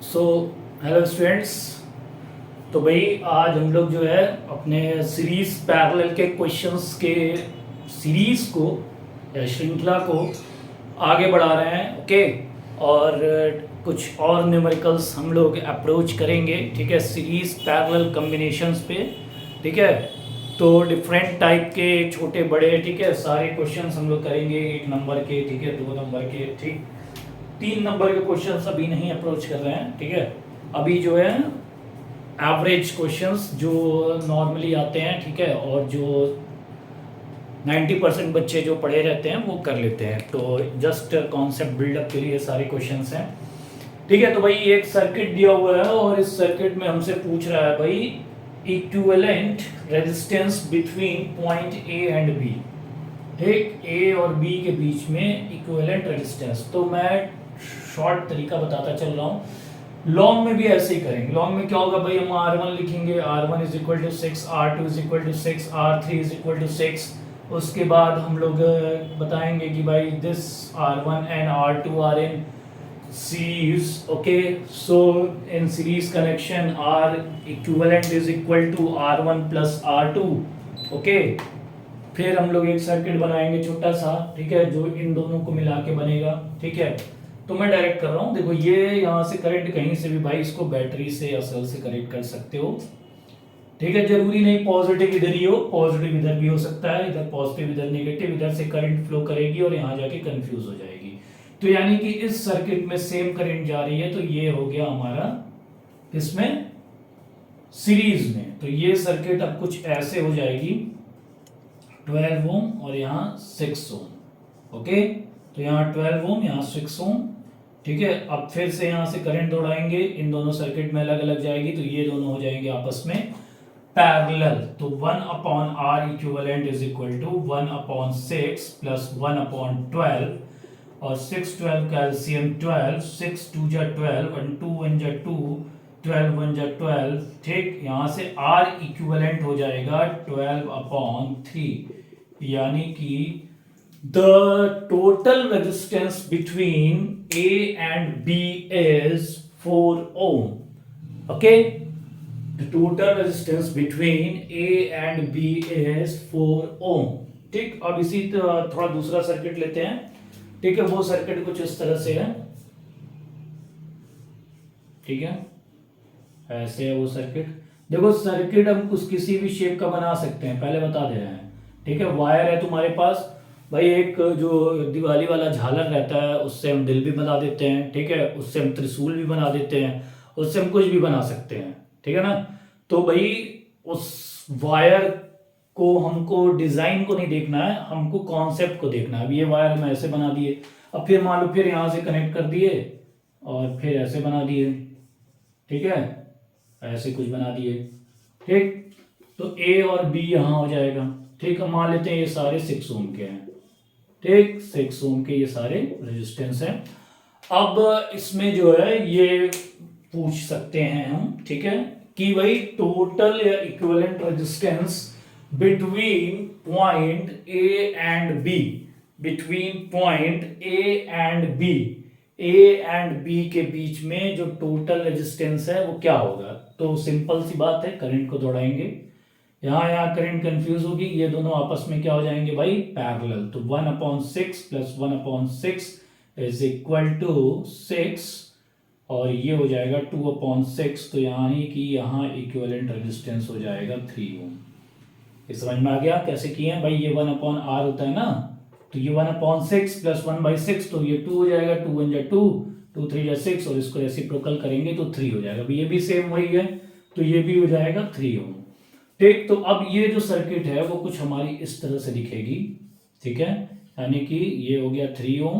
So hello students. तो भाई आज हम लोग जो है अपने सीरीज पैरेलल के क्वेश्चंस के सीरीज को या श्रृंखला को आगे बढ़ा रहे हैं। ओके। और कुछ और न्यूमेरिकल्स हम लोग अप्रोच करेंगे, ठीक है, सीरीज पैरेलल कॉम्बिनेशंस पे। ठीक है, तो डिफरेंट टाइप के छोटे बड़े, ठीक है, सारे क्वेश्चंस हम लोग करेंगे। 1 नंबर के, ठीक है, 2 नंबर के, ठीक, 3 नंबर के क्वेश्चंस अभी नहीं अप्रोच कर रहे हैं। ठीक है, अभी जो है एवरेज क्वेश्चंस जो नॉर्मली आते हैं, ठीक है, और जो 90% बच्चे जो पढ़े रहते हैं वो कर लेते हैं। तो जस्ट कॉन्सेप्ट बिल्डअप के लिए सारे क्वेश्चंस हैं। ठीक है, तो भाई एक सर्किट दिया हुआ है और इस सर्किट में हमसे पूछ रहा है भाई equivalent resistance between point A and B. ठीक, ए और बी के बीच में इक्विवेलेंट रेजिस्टेंस। तो मैं शॉर्ट तरीका बताता चल रहा हूँ। लॉन्ग में भी ऐसे ही करेंगे। लॉन्ग में क्या होगा भाई, हम R1 लिखेंगे, R1 is equal to 6, R2 is equal to 6, R3 is equal to 6। उसके बाद हम लोग बताएंगे कि भाई this R1 and R2 are in series. Okay, so in series connection R equivalent is equal to R1 plus R2. Okay, फिर हम लोग एक सर्किट बनाएंगे छोटा सा, ठीक है, जो इन दोनों को मिला के बनेगा। ठीक है, तो मैं डायरेक्ट कर रहा हूँ। देखो ये यहाँ से करंट कहीं से भी भाई इसको बैटरी से या सेल से कनेक्ट कर सकते हो। ठीक है, जरूरी नहीं पॉजिटिव इधर ही हो, पॉजिटिव इधर भी हो सकता है, इधर पॉजिटिव इधर नेगेटिव, इधर से करंट फ्लो करेगी और यहाँ जाके कंफ्यूज हो जाएगी। तो यानी कि इस सर्किट में सेम करंट जा रही है, तो ये हो गया हमारा इसमें सीरीज में। तो ये सर्किट अब कुछ ऐसे हो जाएगी, 12 ओम और यहाँ 6 ओम। ओके, तो यहाँ 12 ओम, यहाँ 6 ओम। ठीक है, अब फिर से यहाँ से करंट दौड़ाएंगे, इन दोनों सर्किट में अलग अलग जाएगी, तो ये दोनों हो जाएंगे आपस में पैरेलल। तो 1/R equivalent is equal to 1/6 plus 1/12, और 6 12 का एलसीएम 12, 6 2 जा 12 और 2 1 जा 2, 12 1 जा 12। ठीक, यहाँ से R इक्विवेलेंट हो जाएगा 12/3, यानी कि the total resistance between A and B is 4 ohm. Okay, the total resistance between A and B is 4 ohm. ठीक, अब इसी थोड़ा दूसरा सर्किट लेते हैं। ठीक है, वो सर्किट कुछ इस तरह से है। ठीक है, ऐसे है वो सर्किट। देखो सर्किट हम कुछ किसी भी शेप का बना सकते हैं, पहले बता दे रहे हैं। ठीक है, वायर है तुम्हारे पास भाई, एक जो दिवाली वाला झालर रहता है उससे हम दिल भी बना देते हैं। ठीक है, उससे हम त्रिशूल भी बना देते हैं, उससे हम कुछ भी बना सकते हैं। ठीक है ना। तो भाई उस वायर को हमको डिजाइन को नहीं देखना है, हमको कॉन्सेप्ट को देखना है। अब ये वायर हम ऐसे बना दिए, अब फिर मान लो फिर यहाँ से कनेक्ट कर दिए और फिर ऐसे बना दिए। ठीक है, ऐसे कुछ बना दिए। ठीक, तो ए और बी यहाँ हो जाएगा। ठीक है, मान लेते हैं ये सारे 6 ओम के हैं। ठीक, 6 ओम के ये सारे रेजिस्टेंस हैं। अब इसमें जो है ये पूछ सकते हैं हम, ठीक है, कि भाई टोटल या equivalent resistance between point A and B, between point A and B, A and B के बीच में जो टोटल रेजिस्टेंस है वो क्या होगा। तो सिंपल सी बात है, करंट को दौड़ाएंगे, यहाँ करंट कंफ्यूज होगी, ये दोनों आपस में क्या हो जाएंगे भाई, पैरेलल। तो 1/6 प्लस 1/6 इज इक्वल टू 6, और ये हो जाएगा 2/6। तो यानी कि यहाँ इक्विवेलेंट रेजिस्टेंस हो जाएगा 3 ओम। ये समझ में आ गया कैसे किए हैं भाई। ये 1/R होता है ना, तो ये 1/6 प्लस 1/6, तो ये 2 हो जाएगा, 2 1 जा 2, 2 3 जा 6, और इसको रेसिप्रोकल करेंगे तो 3 हो जाएगा। ये भी सेम वही है, तो ये भी हो जाएगा 3 ओम। ठीक, तो अब ये जो सर्किट है वो कुछ हमारी इस तरह से दिखेगी। ठीक है, यानी कि ये हो गया 3 ओम,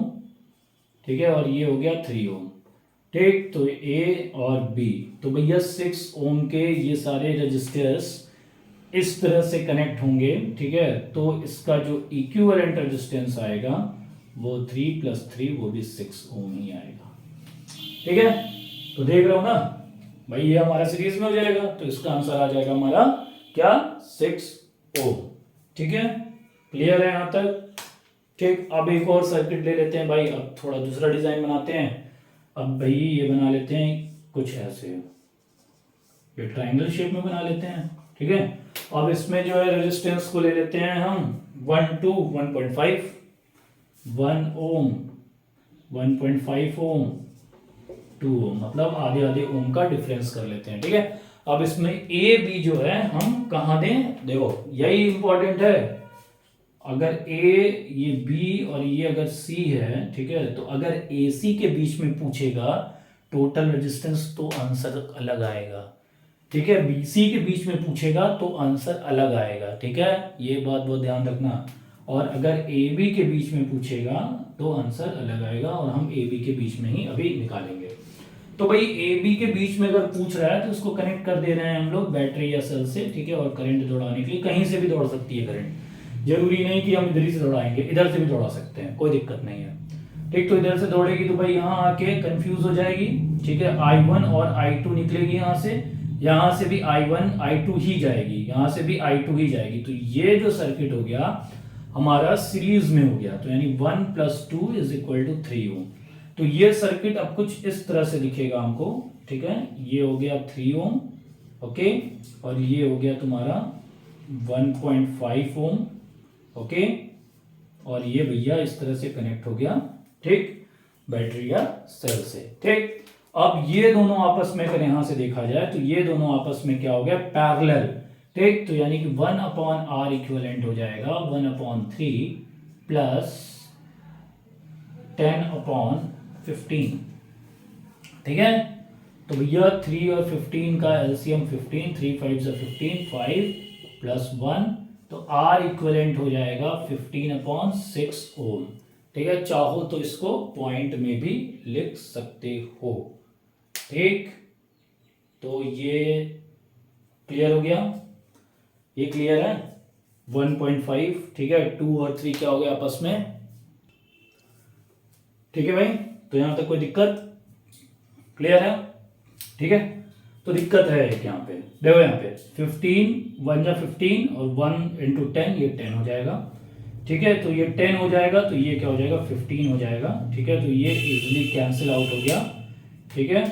ठीक है, और ये हो गया 3 ओम। ठीक, तो ए और बी, तो भैया 6 ओम के ये सारे रजिस्टर्स इस तरह से कनेक्ट होंगे। ठीक है, तो इसका जो इक्विवेलेंट रेजिस्टेंस आएगा वो 3 + 3, वो भी 6 ओम ही आएगा। ठीक है, तो देख रहे हो ना भाई, ये हमारा सीरीज में हो जाएगा, तो इसका आंसर आ जाएगा हमारा क्या, 6 ओम। ठीक है, क्लियर है यहां तक। ठीक, अब एक और सर्किट ले लेते हैं भाई, अब थोड़ा दूसरा डिजाइन बनाते हैं। अब भाई ये बना लेते हैं कुछ ऐसे, ये ट्राइंगल शेप में बना लेते हैं, ठीक है। अब इसमें जो है रेजिस्टेंस को ले लेते हैं हम 1 to 1.5, 1 ओम, 1.5 ओम, 2 ओम, मतलब आधे आधे ओम का डिफरेंस कर लेते हैं, ठीक है। अब इसमें ए बी जो है हम कहाँ दें, देखो यही इंपॉर्टेंट है। अगर ए, ये बी और ये अगर सी है, ठीक है, तो अगर ए सी के बीच में पूछेगा टोटल रेजिस्टेंस तो आंसर अलग आएगा, ठीक है। बीसी के बीच में पूछेगा तो आंसर अलग आएगा, ठीक है, ये बात बहुत ध्यान रखना। और अगर ए बी के बीच में पूछेगा तो आंसर अलग आएगा, और हम ए बी के बीच में ही अभी निकालेंगे। तो भाई ए बी के बीच में अगर पूछ रहा है तो उसको कनेक्ट कर दे रहे हैं हम लोग बैटरी या सेल से, ठीक है। और करंट दौड़ाने के लिए कहीं से भी दौड़ सकती है करंट, जरूरी नहीं कि हम इधर ही से दौड़ाएंगे, इधर से भी दौड़ा सकते हैं, कोई दिक्कत नहीं है, ठीक। तो इधर से दौड़ेगी तो भाई यहाँ आके कंफ्यूज हो जाएगी, ठीक है। I1 और I2 निकलेगी यहाँ से भी I1 I2 ही जाएगी, यहाँ से भी I2 ही जाएगी। तो ये जो सर्किट हो गया हमारा सीरीज में हो गया, तो यानी 1 + 2 = 3 ओम। तो ये सर्किट अब कुछ इस तरह से दिखेगा हमको, ठीक है। ये हो गया 3 ओम, ओके, और ये हो गया तुम्हारा 1.5 ओम, ओके, और ये भैया इस तरह से कनेक्ट हो गया, ठीक, बैटरी या सेल से, ठीक। अब ये दोनों आपस में अगर यहां से देखा जाए तो ये दोनों आपस में क्या हो गया, पैरेलल, ठीक। तो यानी कि 1/R इक्विवेलेंट हो जाएगा 1/3 प्लस 10/15, ठीक है। तो भैया 3 और 15 का एलसीएम 15, 3 5 = 15, 5 + 1, तो R इक्विवेलेंट हो जाएगा 15/6 ओम, ठीक है। चाहो तो इसको पॉइंट में भी लिख सकते हो, ठीक। तो ये क्लियर हो गया, ये क्लियर है। 1.5, ठीक है, 2 और 3 क्या हो गया आपस में, ठीक है भाई। तो यहां तक कोई दिक्कत, क्लियर है, ठीक है। तो दिक्कत है एक यहाँ पे, देखो यहाँ पे 15, 1 × 15 और 1 × 10, ये 10 हो जाएगा, ठीक है। तो ये 10 हो जाएगा, तो ये क्या हो जाएगा 15 हो जाएगा, ठीक है। तो ये इजीली कैंसिल आउट हो गया, ठीक है,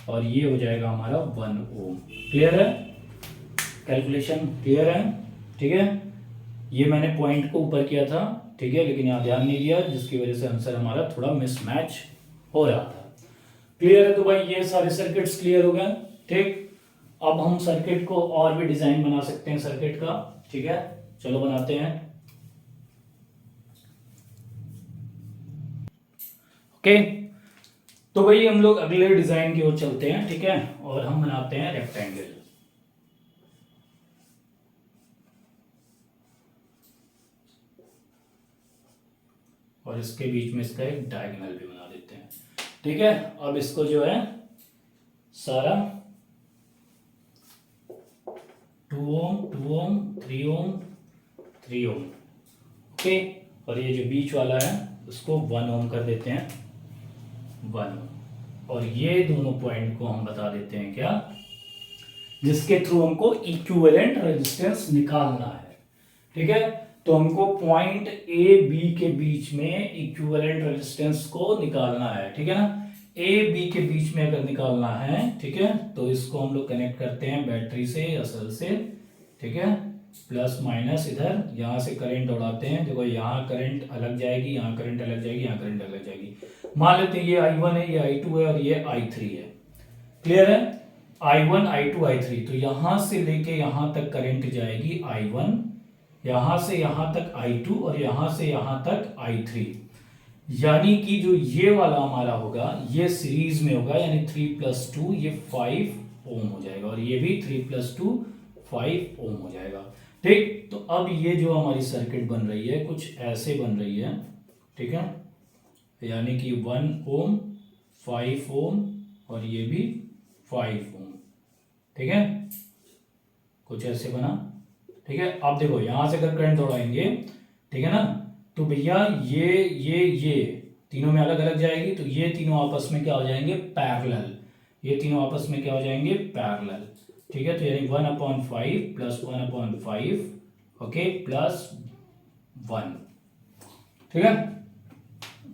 और ये हो जाएगा हमारा 1 ओम। क्लियर है, कैलकुलेशन क्लियर है, ठीक है। ये मैंने पॉइंट को ऊपर किया था, ठीक है, लेकिन यहाँ ध्यान नहीं दिया, जिसकी वजह से आंसर हमारा थोड़ा मिसमैच हो रहा था। क्लियर है, तो भाई ये सारे सर्किट्स क्लियर हो गए, ठीक। अब हम सर्किट को और भी डिजाइन बना सकते हैं सर्किट का, ठीक है, चलो बनाते हैं, ओके। तो भाई हम लोग अगले डिजाइन की ओर चलते हैं, ठीक है, और हम बनाते हैं रेक्टेंगल। और इसके बीच में इसका एक डायगोनल भी बना देते हैं, ठीक है। अब इसको जो है सारा 2 ओम, 2 ओम, 3 ओम, 3 ओम, ओके। और ये जो बीच वाला है उसको 1 ओम कर देते हैं, 1 ओम। और ये दोनों पॉइंट को हम बता देते हैं क्या, जिसके थ्रू हमको इक्विवेलेंट रेजिस्टेंस निकालना है, ठीक है। तो हमको पॉइंट ए बी के बीच में इक्विवेलेंट रेजिस्टेंस को निकालना है, ठीक है ना। ए बी के बीच में अगर निकालना है, ठीक है, तो इसको हम लोग कनेक्ट करते हैं बैटरी से या सेल से, ठीक है, प्लस माइनस इधर यहां से करंट दौड़ाते हैं। देखो यहाँ करंट अलग जाएगी, यहाँ करंट अलग जाएगी, यहाँ करंट अलग जाएगी। मान लेते हैं ये I1 है, ये I2 है और ये I3 है, क्लियर है। I1 I2 I3, तो यहां से लेके यहां तक करंट जाएगी I1, यहां से यहां तक I2 और यहां से यहां तक I3। यानी कि जो ये वाला हमारा होगा ये सीरीज में होगा, यानी 3 + 2 ये 5 ओम हो जाएगा, और ये भी 3 + 2 5 ओम हो जाएगा, ठीक। तो अब ये जो हमारी सर्किट बन रही है कुछ ऐसे बन रही है, ठीक है, यानी कि 1 ओम, 5 ओम और ये भी 5 ओम, ठीक है, कुछ ऐसे बना, ठीक है। अब देखो यहां से अगर करंट दौड़ाएंगे, ठीक है ना, तो भैया ये तीनों में अलग अलग जाएगी, तो ये तीनों आपस में क्या हो जाएंगे, पैरेलल, ये तीनों आपस में क्या हो जाएंगे, पैरेलल, ठीक है। तो यानी 1/5 + 1/5, ओके, प्लस 1, ठीक है,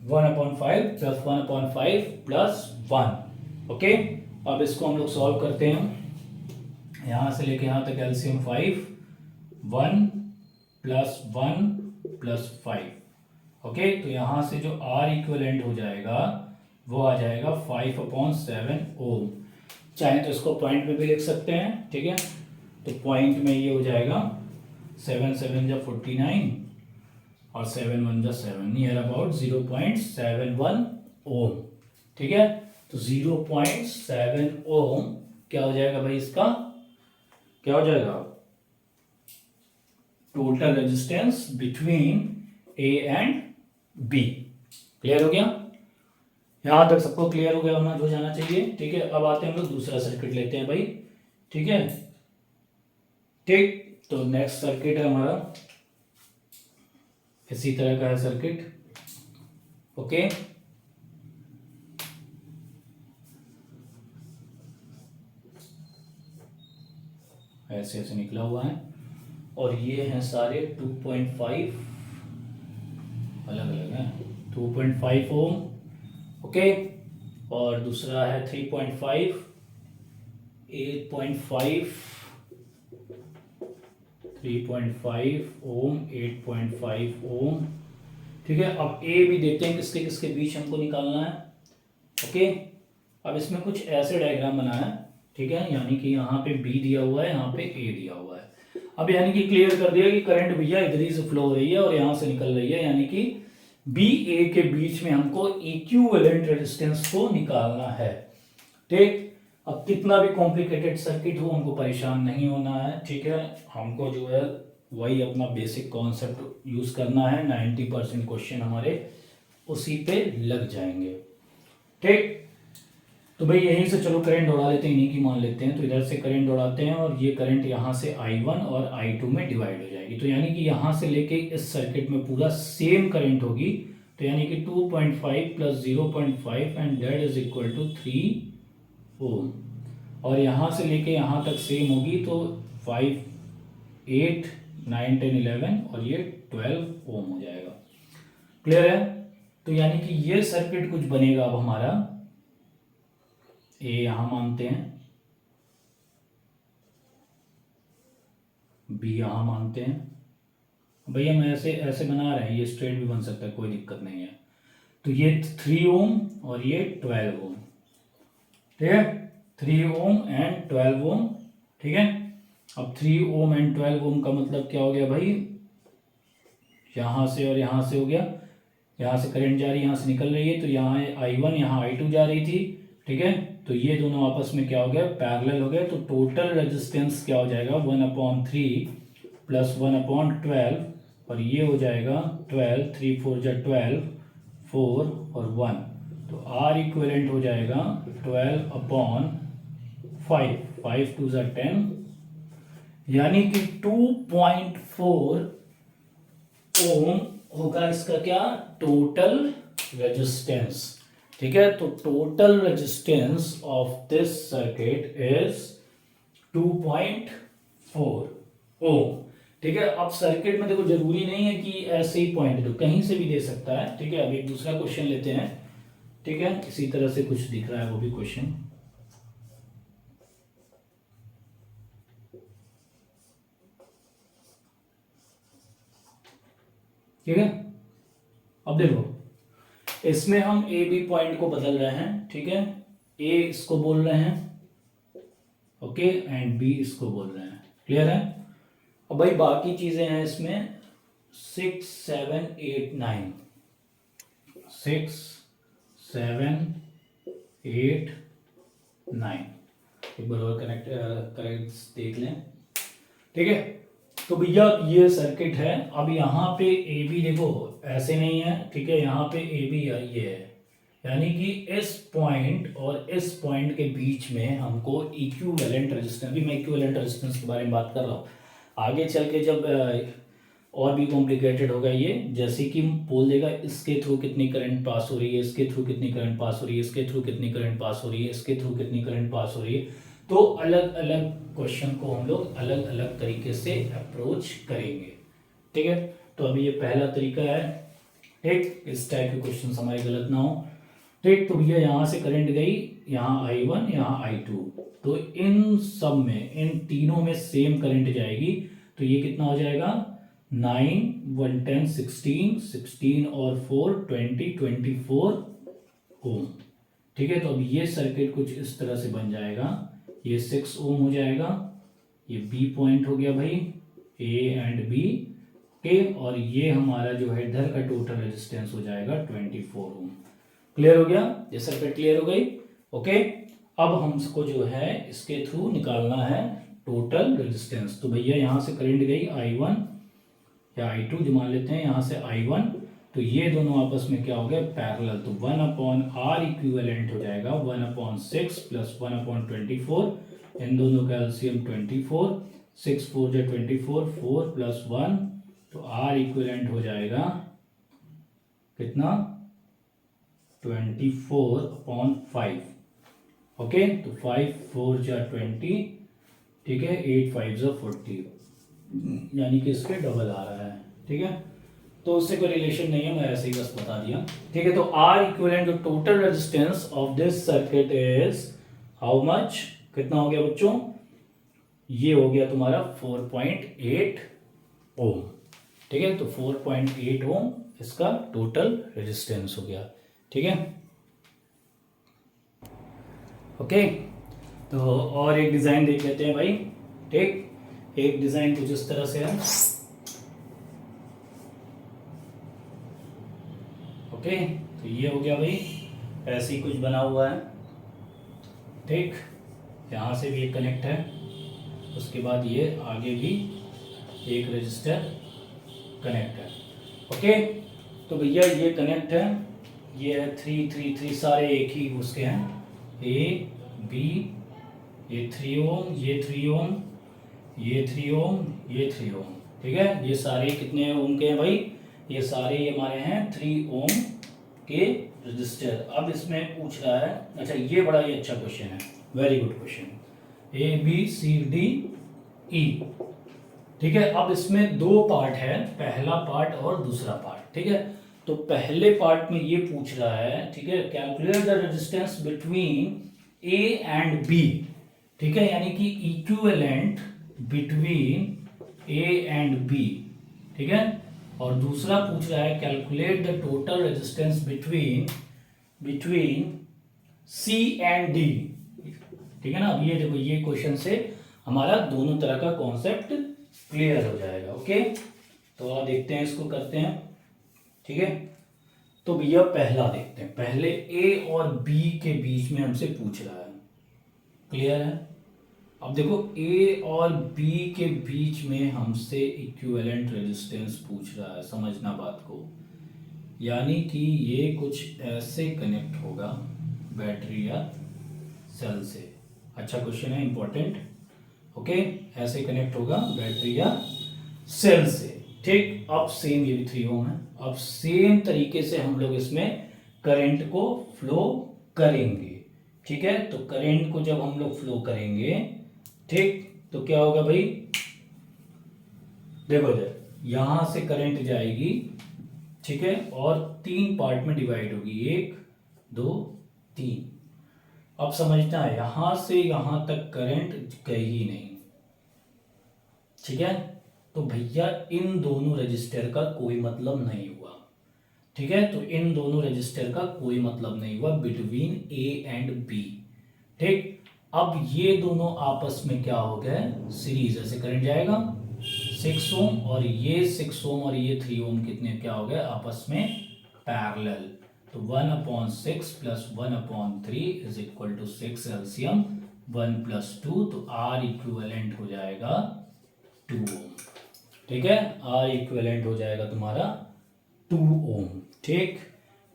1/5 + 1/5 + 1, ओके। अब इसको हम लोग सॉल्व करते हैं। यहाँ से लेके यहाँ तक एलसीएम 5, 1 प्लस 1 प्लस 5। ओके, तो यहाँ से जो आर इक्विवेलेंट हो जाएगा वो आ जाएगा 5/7 ओम। चाहे तो इसको पॉइंट में भी लिख सकते हैं, ठीक है। तो पॉइंट में ये हो जाएगा 7 7 जा 49 और 7 1 जा 7, नियर अबाउट 0.71 ओम, ठीक है। तो 0.7 ओम क्या हो जाएगा भाई, इसका क्या हो जाएगा, total resistance between A and B. Clear हो गया, यहां तक सबको क्लियर हो गया होना हो जाना चाहिए, ठीक है। अब आते हैं हम लोग दूसरा सर्किट लेते हैं भाई, ठीक है। ठीक, तो नेक्स्ट सर्किट है हमारा इसी तरह का है सर्किट। ओके, ऐसे ऐसे निकला हुआ है और ये हैं सारे 2.5 अलग अलग हैं, 2.5 ओम। ओके, और दूसरा है 3.5, 8.5, 3.5 ओम, 8.5 ओम, ठीक है। अब ए भी देखते हैं किसके किसके बीच हमको निकालना है। ओके, अब इसमें कुछ ऐसे डायग्राम बना है, ठीक है, यानी कि यहाँ पे बी दिया हुआ है, यहाँ पे ए दिया हुआ है। अब यानी कि क्लियर कर दिया कि करंट भैया इधर ही से फ्लो हो रही है और यहाँ से निकल रही है, यानी कि बी ए के बीच में हमको इक्विवेलेंट रेजिस्टेंस को निकालना है, ठीक। अब कितना भी कॉम्प्लिकेटेड सर्किट हो हमको परेशान नहीं होना है, ठीक है। हमको जो है वही अपना बेसिक कॉन्सेप्ट यूज करना है, 90% क्वेश्चन हमारे उसी पे लग जाएंगे, ठीक। तो भाई यहीं से चलो करंट दौड़ा लेते हैं, इन्हीं की मान लेते हैं। तो इधर से करंट दौड़ाते हैं और ये करंट यहाँ से I1 और I2 में डिवाइड हो जाएगी। तो यानी कि यहाँ से लेके इस सर्किट में पूरा सेम करंट होगी। तो यानी कि 2.5 plus 0.5 and that is equal to 3 ohm. और यहाँ से लेके यहाँ तक सेम होगी, तो 5, 8, 9, 10, 11 और ये 12 ओम हो जाएगा। क्लियर है, तो यानी कि ये सर्किट कुछ बनेगा अब हमारा, ए यहां मानते हैं, बी यहां मानते हैं। भैया हम ऐसे ऐसे बना रहे हैं, ये स्ट्रेट भी बन सकता है, कोई दिक्कत नहीं है। तो ये 3 ओम और ये 12 ओम, ठीक है, 3 ओम एंड 12 ओम, ठीक है। अब 3 ओम एंड 12 ओम का मतलब क्या हो गया भाई, यहां से और यहां से हो गया, यहां से करंट जा रही है, यहां से निकल रही है, तो यहाँ I1 यहाँ I2 जा रही थी, ठीक है। तो ये दोनों आपस में क्या हो गया, पैरेलल हो गए। तो टोटल रेजिस्टेंस क्या हो जाएगा, 1/3 प्लस 1/12, और ये हो जाएगा 12, 3 4 जा 12, 4 और 1। तो आर इक्विवेलेंट हो जाएगा 12/5, 5 2 जा 10, यानी कि 2.4 ओम होगा इसका क्या, टोटल रेजिस्टेंस, ठीक है। तो total resistance of this circuit is 2.4 ओम, ठीक है। अब सर्किट में देखो जरूरी नहीं है कि ऐसे ही पॉइंट दो, कहीं से भी दे सकता है, ठीक है। अब एक दूसरा क्वेश्चन लेते हैं, ठीक है, इसी तरह से कुछ दिख रहा है वो भी क्वेश्चन, ठीक है। अब देखो इसमें हम ए बी पॉइंट को बदल रहे हैं, ठीक है। ए इसको बोल रहे हैं, ओके, एंड बी इसको बोल रहे हैं, क्लियर है। अब भाई बाकी चीजें हैं इसमें 6 7 8 9, 6 7 8 9, एक बार और करेक्ट देख लें, ठीक है। तो भैया ये सर्किट है। अब यहाँ पे ए बी देखो ऐसे नहीं है, ठीक है, यहाँ पे ए बी ये है, यानी कि इस पॉइंट और इस पॉइंट के बीच में हमको इक्विवेलेंट रेजिस्टेंस, भी मैं इक्विवेलेंट रेजिस्टेंस के बारे में बात कर रहा हूँ, आगे चल के जब और भी कॉम्प्लिकेटेड होगा ये, जैसे कि बोल देगा इसके थ्रू कितनी करंट पास हो रही है, इसके थ्रू कितनी करंट पास हो रही है, इसके थ्रू कितनी करंट पास हो रही है, इसके थ्रू कितनी करंट पास हो रही है। तो अलग अलग क्वेश्चन को हम लोग अलग अलग तरीके से अप्रोच करेंगे, ठीक है। तो अभी ये पहला तरीका है, ठीक, इस टाइप के क्वेश्चन हमारे गलत ना हो। ठीक, तो भैया यहाँ से करंट गई, यहाँ I1 यहाँ I2, तो इन सब में, इन तीनों में सेम करंट जाएगी, तो ये कितना हो जाएगा 9 1 10 16 16 और 4 20 24 ओम। ठीक है, तो अब ये सर्किट कुछ इस तरह से बन जाएगा, ये 6 ओम हो जाएगा, ये बी पॉइंट हो गया भाई, ए एंड बी के, और ये हमारा जो है इधर का टोटल रेजिस्टेंस हो जाएगा 24 ओम। क्लियर हो गया, ये सर्किट क्लियर हो गई। ओके, अब हमको जो है इसके थ्रू निकालना है टोटल रेजिस्टेंस। तो भैया यहाँ से करंट गई I1 या I2 जो मान लेते हैं, यहाँ से I1, तो ये दोनों आपस में क्या हो गया पैरेलल, तो 1/R इक्विवेलेंट हो जाएगा 1/6 प्लस 1/24, इन दोनों का एलसीएम 24, 6 4 जा 24, 4 प्लस 1, तो R इक्विवेलेंट हो जाएगा कितना 24/5। ओके, तो 5 4 जा 20, ठीक है, 8 5 जा 40, यानी कि इसके डबल आ रहा है। ठीक है, तो उससे कोई रिलेशन नहीं है, मैं ऐसे ही बस बता दिया। ठीक है, तो R equivalent to total resistance of this circuit is how much, कितना हो गया बच्चों, ये हो गया तुम्हारा 4.8 ओम। ठीक है, तो 4.8 ओम इसका टोटल रेजिस्टेंस हो गया। ठीक है, ओके, तो और एक डिजाइन देख लेते हैं भाई। ठीक, एक डिजाइन कुछ इस तरह से है। ओके, तो ये हो गया भाई, ऐसे ही कुछ बना हुआ है। ठीक, यहाँ से भी एक कनेक्ट है, उसके बाद ये आगे भी एक रजिस्टर कनेक्ट है। ओके, तो भैया ये कनेक्ट है, ये है 3 3 3, सारे एक ही उसके हैं, ए बी, ये 3 ओम, ये 3 ओम, ये 3 ओम, ये 3 ओम। ठीक है, ये सारे कितने ओम के हैं भाई, ये सारे ये हमारे हैं 3 ओम के रजिस्टर। अब इसमें पूछ रहा है, अच्छा ये बड़ा ही अच्छा क्वेश्चन है, very good question, A B C D E. ठीक है, अब इसमें दो पार्ट है, पहला पार्ट और दूसरा पार्ट। ठीक है, तो पहले पार्ट में ये पूछ रहा है, ठीक है, calculate the resistance between A and B. ठीक है, यानी कि equivalent between A and B. ठीक है, और दूसरा पूछ रहा है calculate the total resistance between C and D. ठीक है ना, अब ये देखो, ये क्वेश्चन से हमारा दोनों तरह का कॉन्सेप्ट क्लियर हो जाएगा। ओके, तो आप देखते हैं, इसको करते हैं। ठीक है, तो भैया पहला देखते हैं, पहले ए और बी के बीच में हमसे पूछ रहा है, क्लियर है। अब देखो, ए और बी के बीच में हमसे इक्विवेलेंट रेजिस्टेंस पूछ रहा है, समझना बात को, यानी कि ये कुछ ऐसे कनेक्ट होगा बैटरी या सेल से। अच्छा क्वेश्चन है, इंपॉर्टेंट। ओके, ऐसे कनेक्ट होगा बैटरी या सेल से। ठीक, अब सेम, ये भी 3 ओम है, अब सेम तरीके से हम लोग इसमें करंट को फ्लो करेंगे। ठीक है, तो करंट को जब हम लोग फ्लो करेंगे, ठीक, तो क्या होगा भाई, देखो इधर, यहां से करंट जाएगी, ठीक है, और 3 पार्ट में डिवाइड होगी, 1 2 3। अब समझना है, यहां से यहां तक करंट गई नहीं। ठीक है, तो भैया इन दोनों रजिस्टर का कोई मतलब नहीं हुआ। ठीक है, तो इन दोनों रजिस्टर का कोई मतलब नहीं हुआ बिटवीन ए एंड बी। ठीक, अब ये दोनों आपस में क्या हो गए, सीरीज, ऐसे करंट जाएगा 6 ओम, और ये 6 ओम और ये 3 ओम कितने क्या हो गए आपस में पैरेलल, तो 1/6 plus 1/3 is equal to 6, LCM 1 + 2, तो आर इक्विवेलेंट हो जाएगा 2 ओम। ठीक है, आर इक्विवेलेंट हो जाएगा तुम्हारा 2 ओम। ठीक,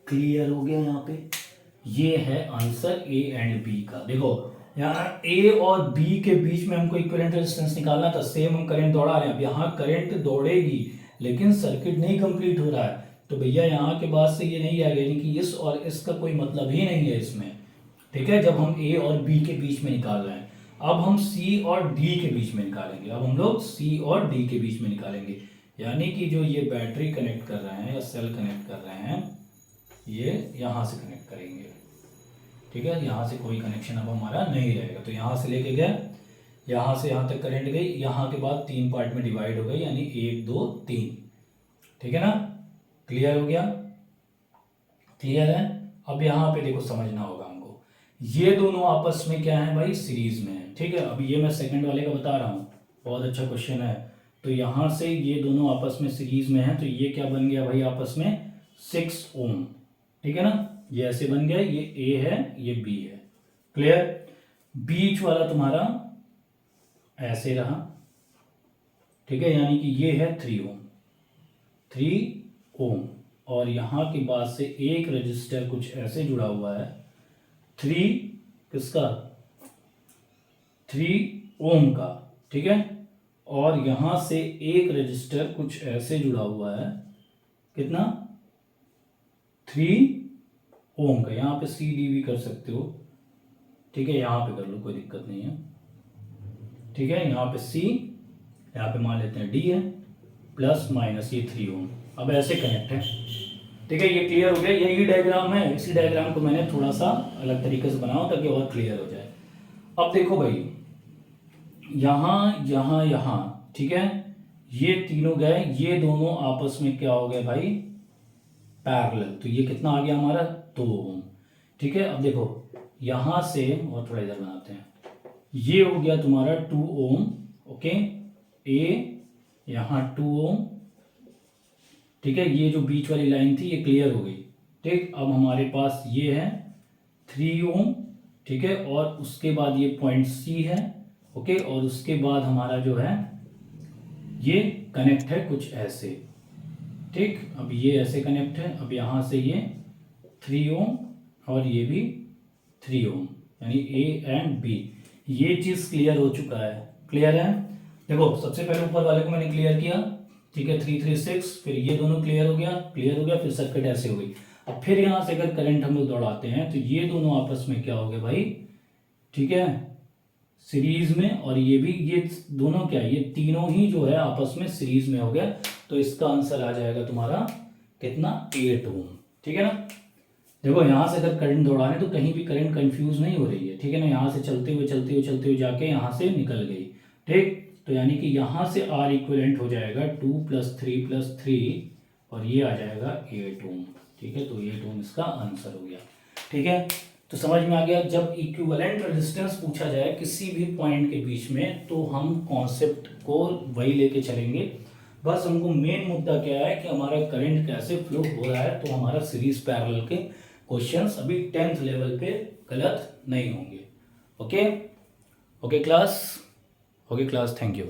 क्लियर हो गया। यहाँ पे ये है आंसर ए एंड बी का। देखो यहाँ ए और बी के बीच में हमको इक्विवेलेंट रेजिस्टेंस निकालना था, सेम हम करंट दौड़ा रहे हैं। अब यहाँ करंट दौड़ेगी लेकिन सर्किट नहीं कंप्लीट हो रहा है, तो भैया यहाँ के बाद से ये नहीं आएगा, यानी कि इस और इसका कोई मतलब ही नहीं है इसमें। ठीक है, जब हम ए और बी के बीच में निकाल रहे हैं, अब हम सी और डी के बीच में निकालेंगे। अब हम लोग सी और डी के बीच में निकालेंगे, यानी कि जो ये बैटरी कनेक्ट कर रहे हैं या सेल कनेक्ट कर रहे हैं, ये यहाँ से कनेक्ट करेंगे। ठीक है, यहाँ से कोई कनेक्शन अब हमारा नहीं रहेगा। तो यहाँ से लेके गए, यहाँ से यहाँ तक करंट गई, यहाँ के बाद 3 पार्ट में डिवाइड हो गई, यानी 1 2 3। ठीक है ना, क्लियर हो गया? क्लियर है? अब यहाँ पे देखो समझना होगा हमको, ये दोनों आपस में क्या है भाई, सीरीज में है। ठीक है, अब ये मैं सेकंड वाले का बता रहा हूँ, बहुत अच्छा क्वेश्चन है। तो यहाँ से ये दोनों आपस में सीरीज में है, तो ये क्या बन गया भाई आपस में 6 ओम। ठीक है ना, ये ऐसे बन गया, ये ए है ये बी है। क्लियर? बीच वाला तुम्हारा ऐसे रहा। ठीक है, यानी कि ये है 3 ओम, 3 ओम। और यहाँ के बाद से एक रजिस्टर कुछ ऐसे जुड़ा हुआ है, 3 किसका, 3 ओम का। ठीक है, और यहाँ से एक रजिस्टर कुछ ऐसे जुड़ा हुआ है, कितना, 3 ओम का। यहाँ पे सी डी भी कर सकते हो। ठीक है, यहाँ पे कर लो, कोई दिक्कत नहीं है। ठीक है, यहाँ पे सी, यहाँ पे मान लेते हैं डी है, प्लस माइनस ये 3 ओम। अब ऐसे कनेक्ट है। ठीक है, ये क्लियर हो गया? यही डायग्राम है, इसी डायग्राम को मैंने थोड़ा सा अलग तरीके से बनाऊं ताकि और क्लियर हो जाए। अब देखो भाई, यहाँ यहाँ यहाँ, ठीक है, ये तीनों गए, ये दोनों आपस में क्या हो गए भाई, पैरेलल। तो ये कितना आ गया हमारा, 2 ओम। ठीक है, अब देखो यहाँ से और थोड़ा इधर बनाते हैं, ये हो गया तुम्हारा 2 ओम। ओके, ए यहाँ 2 ओम। ठीक है, ये जो बीच वाली लाइन थी ये क्लियर हो गई। ठीक, अब हमारे पास ये है 3 ओम। ठीक है, और उसके बाद ये पॉइंट सी है। ओके, और उसके बाद हमारा जो है ये कनेक्ट है कुछ ऐसे। ठीक, अब ये ऐसे कनेक्ट है। अब यहाँ से ये 3 ओम और ये भी 3 ओम, यानी ए एंड बी। ये चीज़ क्लियर हो चुका है। क्लियर है? देखो सबसे पहले ऊपर वाले को मैंने क्लियर किया। ठीक है, 3 3 6, फिर ये दोनों क्लियर हो गया, क्लियर हो गया, फिर सर्किट ऐसे हो गई। अब फिर यहाँ से अगर करंट हम लोग दौड़ाते हैं तो ये दोनों आपस में क्या हो गए भाई, ठीक है, सीरीज में। और ये भी, ये दोनों क्या है, ये तीनों ही जो है आपस में सीरीज में हो गया। तो इसका आंसर आ जाएगा तुम्हारा कितना, 8 ओम। ठीक है ना, देखो यहाँ से अगर करंट दौड़ाने तो कहीं भी करंट कंफ्यूज नहीं हो रही है। ठीक है ना, यहाँ से चलते हुए जाके यहाँ से निकल गई। ठीक, तो यानी कि यहाँ से आर इक्विवेलेंट हो जाएगा 2 + 3 + 3, और ये आ जाएगा 8 ओम। ठीक है, तो 8 ओम इसका आंसर हो गया। ठीक है, तो समझ में आ गया। जब इक्विवेलेंट रेजिस्टेंस पूछा जाए किसी भी पॉइंट के बीच में, तो हम कॉन्सेप्ट को वही लेके चलेंगे। बस हमको मेन मुद्दा क्या है कि हमारा करंट कैसे फ्लो हो रहा है, तो हमारा सीरीज पैरेलल के क्वेश्चंस अभी 10th लेवल पे गलत नहीं होंगे। Okay, okay class, thank you.